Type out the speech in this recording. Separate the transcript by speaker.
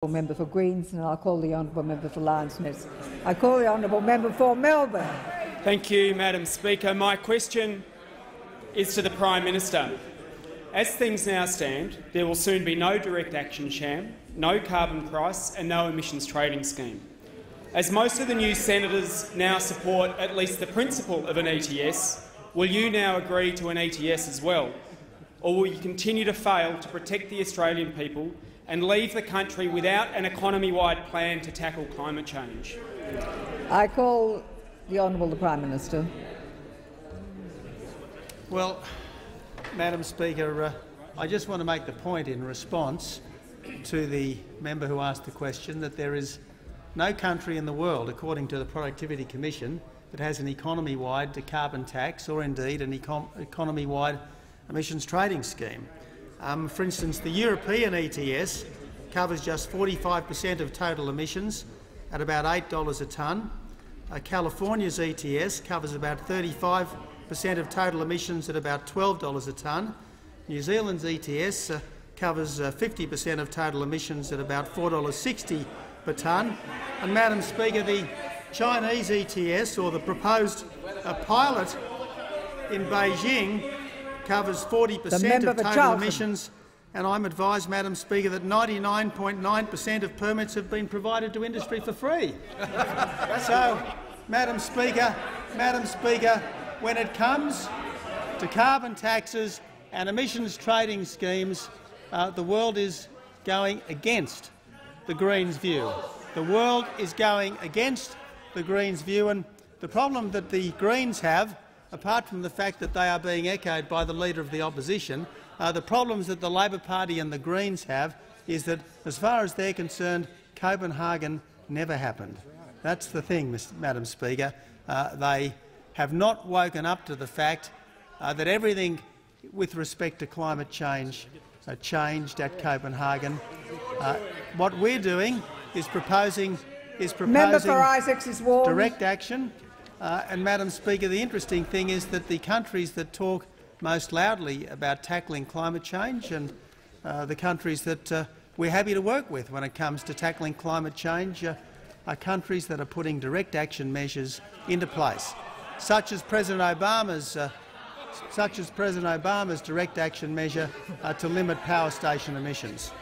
Speaker 1: Member for Greens, and I'll call the honourable member for Lyons Ness. I call the honourable member for Melbourne.
Speaker 2: Thank you, Madam Speaker. My question is to the Prime Minister. As things now stand, there will soon be no direct action sham, no carbon price and no emissions trading scheme. As most of the new senators now support at least the principle of an ETS, will you now agree to an ETS as well? Or will you continue to fail to protect the Australian people and leave the country without an economy-wide plan to tackle climate change?
Speaker 1: I call the Honourable the Prime Minister.
Speaker 3: Well, Madam Speaker, I just want to make the point in response to the member who asked the question that there is no country in the world, according to the Productivity Commission, that has an economy-wide carbon tax or indeed an economy-wide emissions trading scheme. For instance, the European ETS covers just 45% of total emissions at about $8 a tonne. California's ETS covers about 35% of total emissions at about $12 a tonne. New Zealand's ETS covers 50% of total emissions at about $4.60 per tonne. And, Madam Speaker, the Chinese ETS, or the proposed pilot in Beijing, covers 40% of total emissions, and I'm advised, Madam Speaker, that 99.9% of permits have been provided to industry for free. So, Madam Speaker, when it comes to carbon taxes and emissions trading schemes, the world is going against the Greens' view. The world is going against the Greens' view, and the problem that the Greens have, apart from the fact that they are being echoed by the Leader of the Opposition, the problems that the Labor Party and the Greens have is that, as far as they're concerned, Copenhagen never happened. That's the thing, Madam Speaker. They have not woken up to the fact that everything with respect to climate change changed at Copenhagen. What we're doing is proposing direct action. And, Madam Speaker, the interesting thing is that the countries that talk most loudly about tackling climate change and the countries that we're happy to work with when it comes to tackling climate change are countries that are putting direct action measures into place, such as President Obama's direct action measure to limit power station emissions.